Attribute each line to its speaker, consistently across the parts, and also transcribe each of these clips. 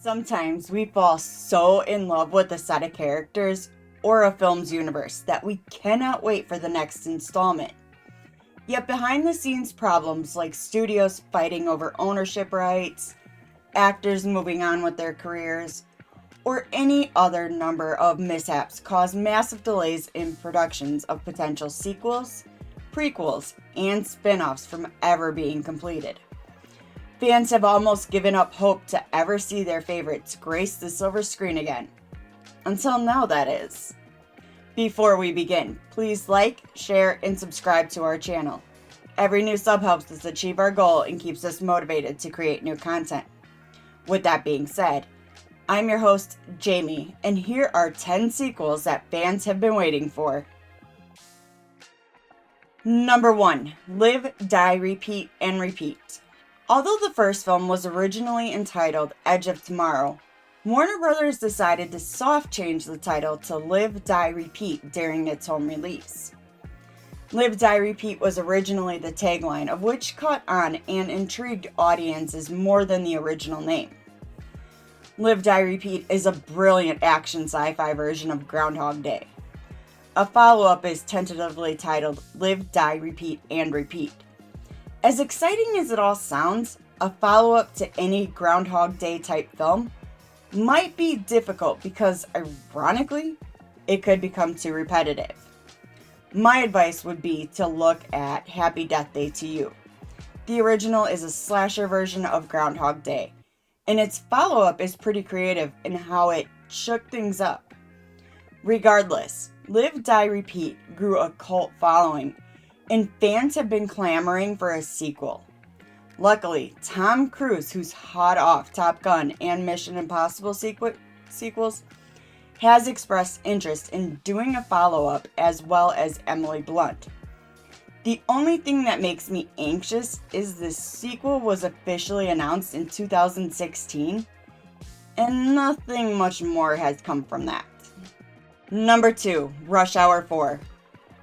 Speaker 1: Sometimes we fall so in love with a set of characters or a film's universe that we cannot wait for the next installment. Yet behind the scenes problems like studios fighting over ownership rights, actors moving on with their careers, or any other number of mishaps cause massive delays in productions of potential sequels, prequels, and spin-offs from ever being completed. Fans have almost given up hope to ever see their favorites grace the silver screen again. Until now, that is. Before we begin, please like, share, and subscribe to our channel. Every new sub helps us achieve our goal and keeps us motivated to create new content. With that being said, I'm your host, Jamie, and here are 10 sequels that fans have been waiting for. Number 1. Live, Die, Repeat, and Repeat. Although the first film was originally entitled Edge of Tomorrow, Warner Brothers decided to soft change the title to Live, Die, Repeat during its home release. Live, Die, Repeat was originally the tagline, of which caught on and intrigued audiences more than the original name. Live, Die, Repeat is a brilliant action sci-fi version of Groundhog Day. A follow-up is tentatively titled Live, Die, Repeat, and Repeat. As exciting as it all sounds, a follow-up to any Groundhog Day type film might be difficult because, ironically, it could become too repetitive. My advice would be to look at Happy Death Day to You. The original is a slasher version of Groundhog Day, and its follow-up is pretty creative in how it shook things up. Regardless, Live, Die, Repeat grew a cult following, and fans have been clamoring for a sequel. Luckily, Tom Cruise, who's hot off Top Gun and Mission Impossible sequels, has expressed interest in doing a follow-up, as well as Emily Blunt. The only thing that makes me anxious is the sequel was officially announced in 2016, and nothing much more has come from that. Number 2, Rush Hour 4.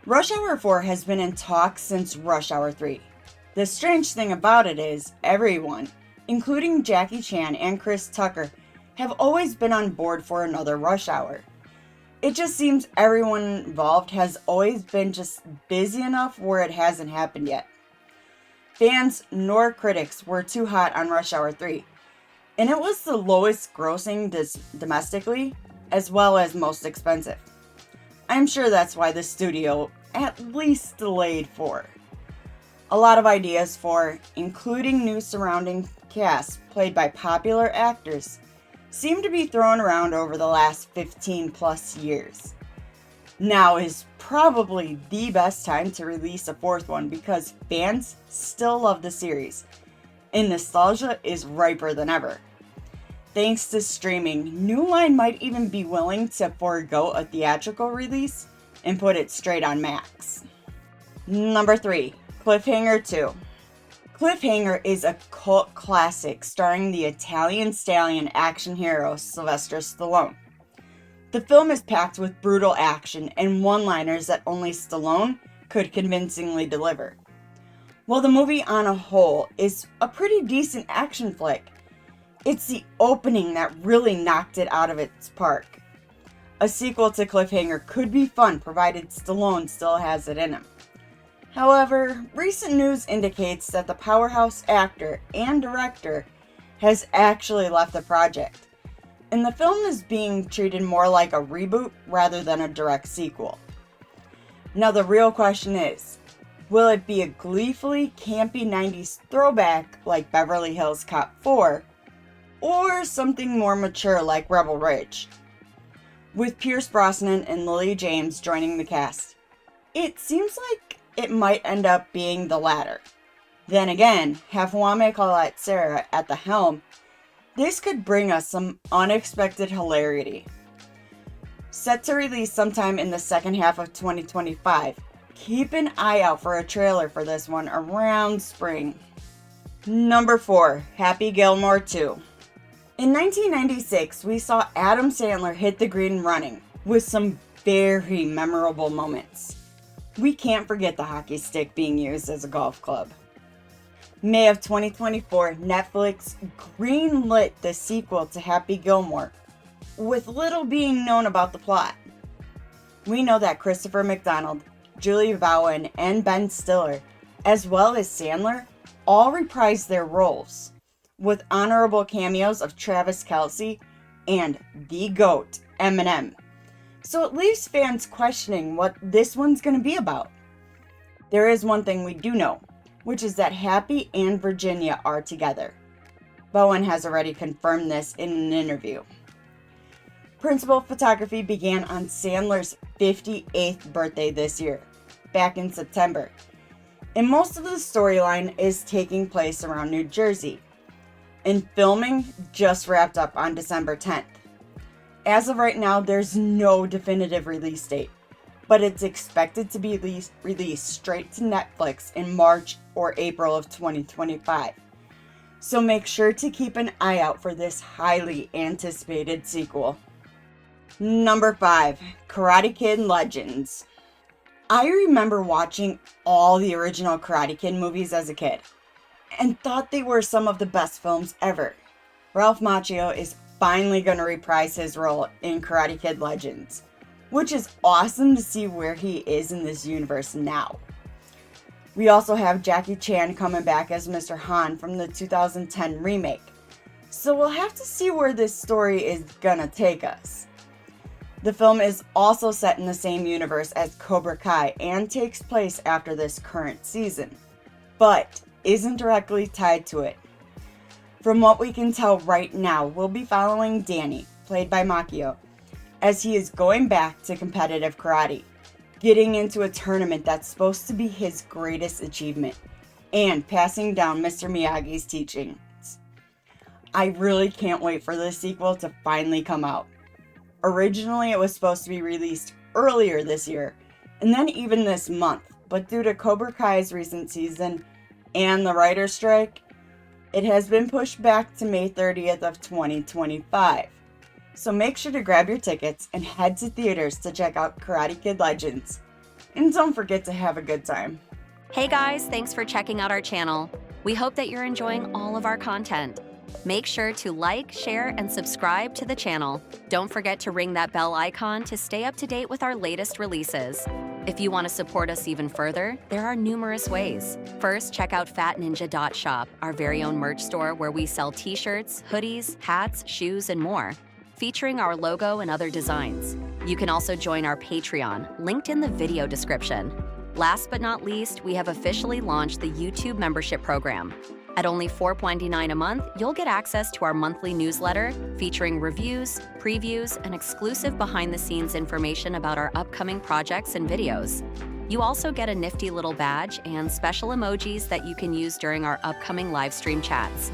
Speaker 1: Rush Hour 4 has been in talks since Rush Hour 3. The strange thing about it is, everyone, including Jackie Chan and Chris Tucker, have always been on board for another Rush Hour. It just seems everyone involved has always been just busy enough where it hasn't happened yet. Fans nor critics were too hot on Rush Hour 3, and it was the lowest grossing domestically, as well as most expensive. I'm sure that's why the studio at least delayed 4. A lot of ideas for, including new surrounding casts played by popular actors, seem to be thrown around over the last 15 plus years. Now is probably the best time to release a 4th one because fans still love the series, and nostalgia is riper than ever. Thanks to streaming, New Line might even be willing to forego a theatrical release and put it straight on Max. Number 3, Cliffhanger 2. Cliffhanger is a cult classic starring the Italian stallion action hero Sylvester Stallone. The film is packed with brutal action and one-liners that only Stallone could convincingly deliver. While the movie on a whole is a pretty decent action flick, it's the opening that really knocked it out of its park. A sequel to Cliffhanger could be fun provided Stallone still has it in him. However, recent news indicates that the powerhouse actor and director has actually left the project, and the film is being treated more like a reboot rather than a direct sequel. Now the real question is, will it be a gleefully campy 90s throwback like Beverly Hills Cop 4, or something more mature like Rebel Ridge? With Pierce Brosnan and Lily James joining the cast, it seems like it might end up being the latter. Then again, have Kwame Sarah at the helm, this could bring us some unexpected hilarity. Set to release sometime in the second half of 2025, keep an eye out for a trailer for this one around spring. Number 4, Happy Gilmore 2. In 1996, we saw Adam Sandler hit the green running with some very memorable moments. We can't forget the hockey stick being used as a golf club. May of 2024, Netflix greenlit the sequel to Happy Gilmore, with little being known about the plot. We know that Christopher McDonald, Julie Bowen, and Ben Stiller, as well as Sandler, all reprised their roles, with honorable cameos of Travis Kelce and the GOAT, Eminem. So it leaves fans questioning what this one's going to be about. There is one thing we do know, which is that Happy and Virginia are together. Bowen has already confirmed this in an interview. Principal photography began on Sandler's 58th birthday this year, back in September, and most of the storyline is taking place around New Jersey, and filming just wrapped up on December 10th. As of right now, there's no definitive release date, but it's expected to be released straight to Netflix in March or April of 2025. So make sure to keep an eye out for this highly anticipated sequel. Number 5, Karate Kid Legends. I remember watching all the original Karate Kid movies as a kid, and thought they were some of the best films ever. Ralph Macchio is finally going to reprise his role in Karate Kid Legends, which is awesome to see where he is in this universe now. We also have Jackie Chan coming back as Mr. Han from the 2010 remake, so we'll have to see where this story is gonna take us. The film is also set in the same universe as Cobra Kai and takes place after this current season, but isn't directly tied to it. From what we can tell right now, we'll be following Danny, played by Macchio, as he is going back to competitive karate, getting into a tournament that's supposed to be his greatest achievement, and passing down Mr. Miyagi's teachings. I really can't wait for this sequel to finally come out. Originally, it was supposed to be released earlier this year, and then even this month, but due to Cobra Kai's recent season and the writer's strike, it has been pushed back to May 30th of 2025. So make sure to grab your tickets and head to theaters to check out Karate Kid Legends. And don't forget to have a good time.
Speaker 2: Hey guys, thanks for checking out our channel. We hope that you're enjoying all of our content. Make sure to like, share, and subscribe to the channel. Don't forget to ring that bell icon to stay up to date with our latest releases. If you want to support us even further, there are numerous ways. First, check out fatninja.shop, our very own merch store where we sell t-shirts, hoodies, hats, shoes, and more, featuring our logo and other designs. You can also join our Patreon, linked in the video description. Last but not least, we have officially launched the YouTube membership program. At only $4.99 a month, you'll get access to our monthly newsletter featuring reviews, previews, and exclusive behind-the-scenes information about our upcoming projects and videos. You also get a nifty little badge and special emojis that you can use during our upcoming live stream chats.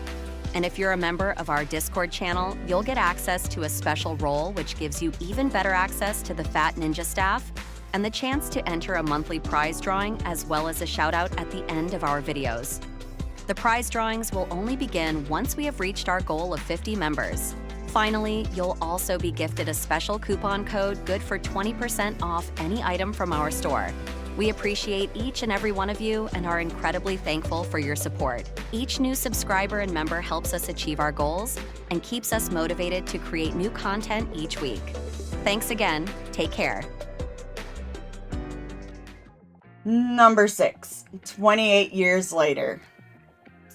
Speaker 2: And if you're a member of our Discord channel, you'll get access to a special role which gives you even better access to the Fat Ninja staff and the chance to enter a monthly prize drawing as well as a shout out at the end of our videos. The prize drawings will only begin once we have reached our goal of 50 members. Finally, you'll also be gifted a special coupon code good for 20% off any item from our store. We appreciate each and every one of you and are incredibly thankful for your support. Each new subscriber and member helps us achieve our goals and keeps us motivated to create new content each week. Thanks again. Take care.
Speaker 1: Number 6, 28 Years Later.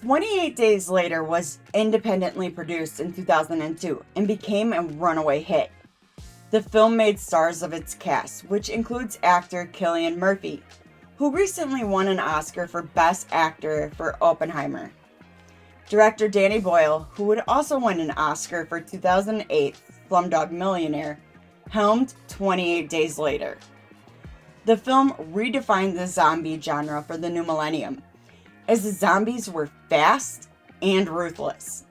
Speaker 1: 28 Days Later was independently produced in 2002 and became a runaway hit. The film made stars of its cast, which includes actor Cillian Murphy, who recently won an Oscar for Best Actor for Oppenheimer. Director Danny Boyle, who would also win an Oscar for 2008's Slumdog Millionaire, helmed 28 Days Later. The film redefined the zombie genre for the new millennium, as the zombies were fast and ruthless.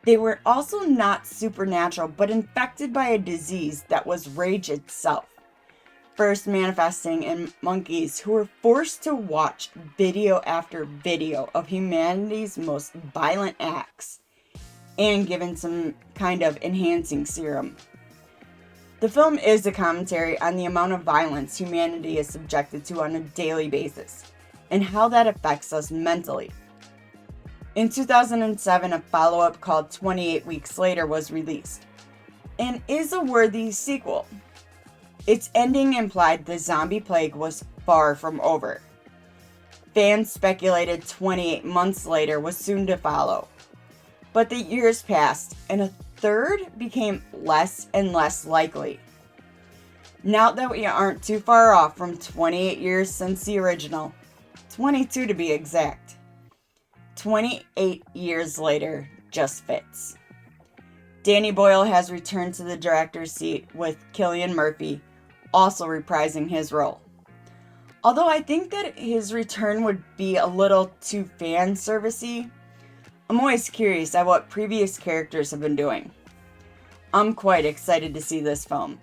Speaker 1: They were also not supernatural, but infected by a disease that was rage itself, first manifesting in monkeys who were forced to watch video after video of humanity's most violent acts and given some kind of enhancing serum. The film is a commentary on the amount of violence humanity is subjected to on a daily basis and how that affects us mentally, In 2007, a follow-up called 28 Weeks Later was released, and is a worthy sequel. Its ending implied the zombie plague was far from over. Fans speculated 28 months later was soon to follow. But the years passed, and a third became less and less likely. Now that we aren't too far off from 28 years since the original, 22 to be exact, 28 years later just fits. Danny Boyle has returned to the director's seat with Cillian Murphy also reprising his role. Although I think that his return would be a little too fan servicey, I'm always curious at what previous characters have been doing. I'm quite excited to see this film.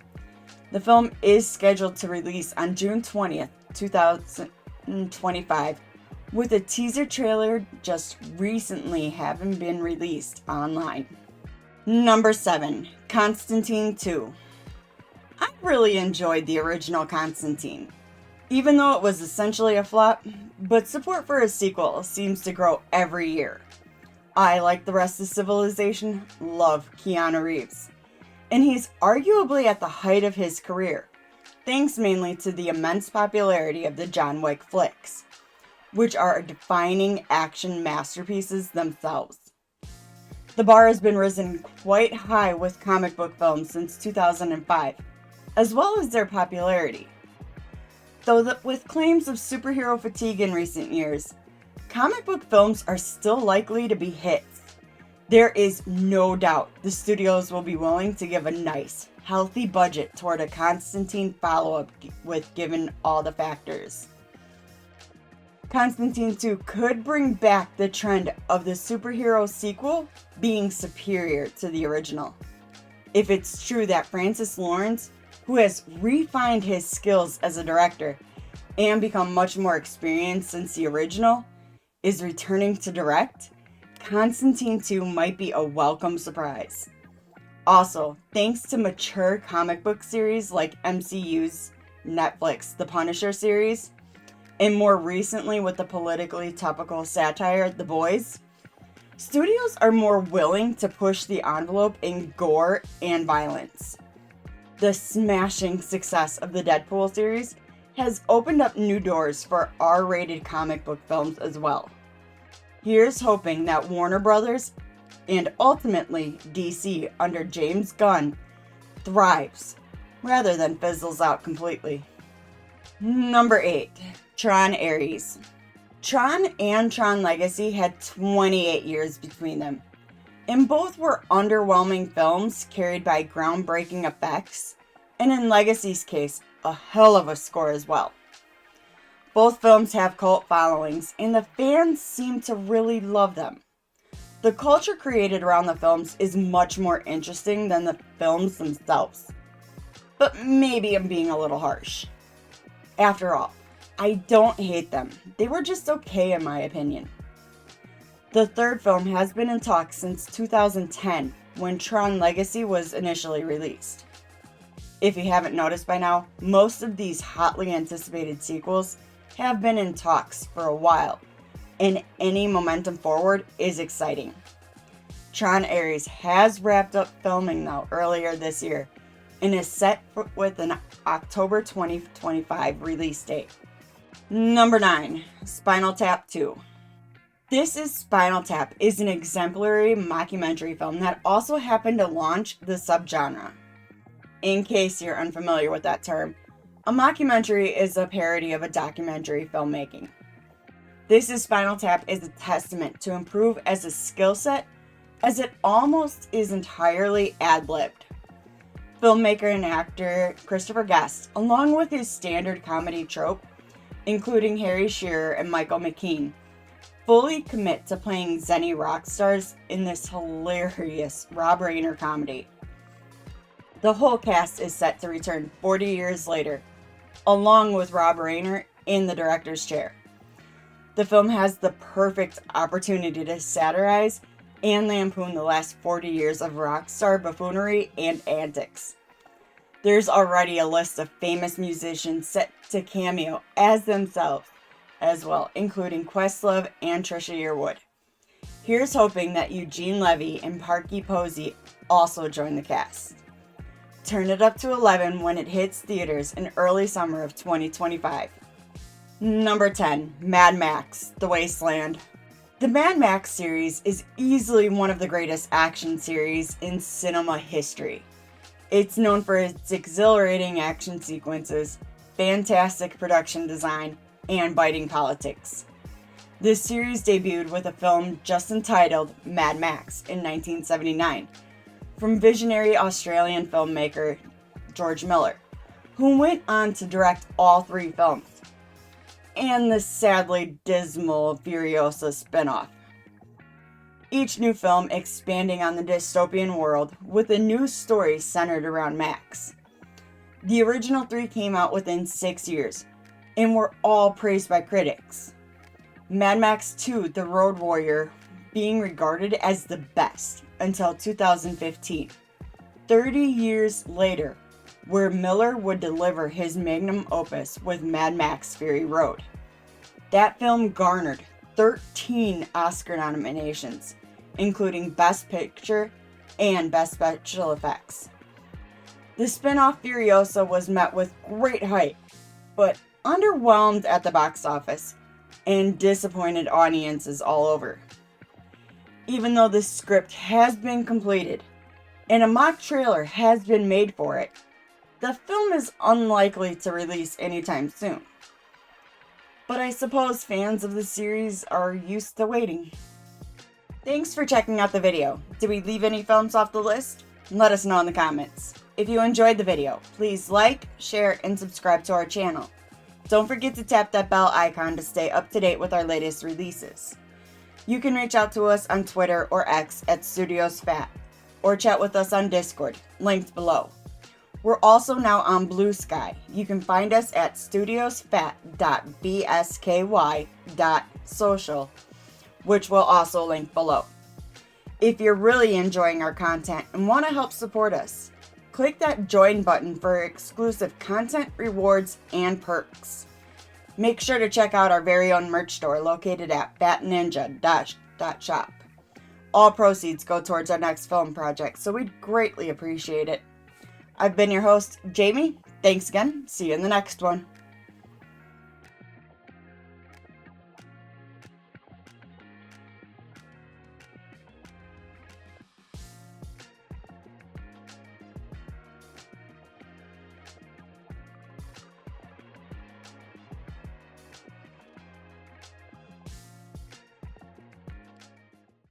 Speaker 1: The film is scheduled to release on June 20th, 2025, with a teaser trailer just recently having been released online. Number 7, Constantine 2. I really enjoyed the original Constantine, even though it was essentially a flop, but support for a sequel seems to grow every year. I, like the rest of civilization, love Keanu Reeves, and he's arguably at the height of his career, thanks mainly to the immense popularity of the John Wick flicks, which are defining action masterpieces themselves. The bar has been risen quite high with comic book films since 2005, as well as their popularity. Though with claims of superhero fatigue in recent years, comic book films are still likely to be hits. There is no doubt the studios will be willing to give a nice, healthy budget toward a Constantine follow-up with given all the factors. Constantine 2 could bring back the trend of the superhero sequel being superior to the original. If it's true that Francis Lawrence, who has refined his skills as a director and become much more experienced since the original, is returning to direct, Constantine 2 might be a welcome surprise. Also, thanks to mature comic book series like MCU's Netflix The Punisher series, and more recently with the politically topical satire The Boys, studios are more willing to push the envelope in gore and violence. The smashing success of the Deadpool series has opened up new doors for R-rated comic book films as well. Here's hoping that Warner Brothers, and ultimately DC under James Gunn, thrives rather than fizzles out completely. Number 8, Tron Ares. Tron and Tron Legacy had 28 years between them, and both were underwhelming films carried by groundbreaking effects, and in Legacy's case, a hell of a score as well. Both films have cult followings, and the fans seem to really love them. The culture created around the films is much more interesting than the films themselves. But maybe I'm being a little harsh. After all, I don't hate them. They were just okay in my opinion. The third film has been in talks since 2010, when Tron Legacy was initially released. If you haven't noticed by now, most of these hotly anticipated sequels have been in talks for a while, and any momentum forward is exciting. Tron Ares has wrapped up filming though earlier this year, and is set with an October 2025 release date. Number 9, Spinal Tap 2. This is Spinal Tap is an exemplary mockumentary film that also happened to launch the subgenre. In case you're unfamiliar with that term, a mockumentary is a parody of a documentary filmmaking. This is Spinal Tap is a testament to improve as a skill set, as it almost is entirely ad-libbed. Filmmaker and actor Christopher Guest, along with his standard comedy trope, including Harry Shearer and Michael McKean, fully commit to playing zany rock stars in this hilarious Rob Reiner comedy. The whole cast is set to return 40 years later, along with Rob Reiner in the director's chair. The film has the perfect opportunity to satirize and lampoon the last 40 years of rock star buffoonery and antics. There's already a list of famous musicians set to cameo as themselves as well, including Questlove and Trisha Yearwood. Here's hoping that Eugene Levy and Parky Posey also join the cast. Turn it up to 11 when it hits theaters in early summer of 2025. Number 10, Mad Max The Wasteland. The Mad Max series is easily one of the greatest action series in cinema history. It's known for its exhilarating action sequences, fantastic production design, and biting politics. This series debuted with a film just entitled Mad Max in 1979 from visionary Australian filmmaker George Miller, who went on to direct all 3 films, and the sadly dismal Furiosa spin-off. Each new film expanding on the dystopian world with a new story centered around Max. The original 3 came out within 6 years and were all praised by critics. Mad Max 2: The Road Warrior being regarded as the best until 2015, 30 years later, where Miller would deliver his magnum opus with Mad Max Fury Road. That film garnered 13 Oscar nominations, including Best Picture and Best Special Effects. The spin-off Furiosa was met with great hype, but underwhelmed at the box office and disappointed audiences all over. Even though the script has been completed and a mock trailer has been made for it, the film is unlikely to release anytime soon. But I suppose fans of the series are used to waiting. Thanks for checking out the video. Did we leave any films off the list? Let us know in the comments. If you enjoyed the video, please like, share, and subscribe to our channel. Don't forget to tap that bell icon to stay up to date with our latest releases. You can reach out to us on Twitter or X at StudiosFat, or chat with us on Discord, linked below. We're also now on Blue Sky. You can find us at studiosfat.bsky.social, which will also link below. If you're really enjoying our content and want to help support us, click that join button for exclusive content, rewards, and perks. Make sure to check out our very own merch store located at fatninja.shop. All proceeds go towards our next film project, so we'd greatly appreciate it. I've been your host, Jamie. Thanks again. See you in the next one.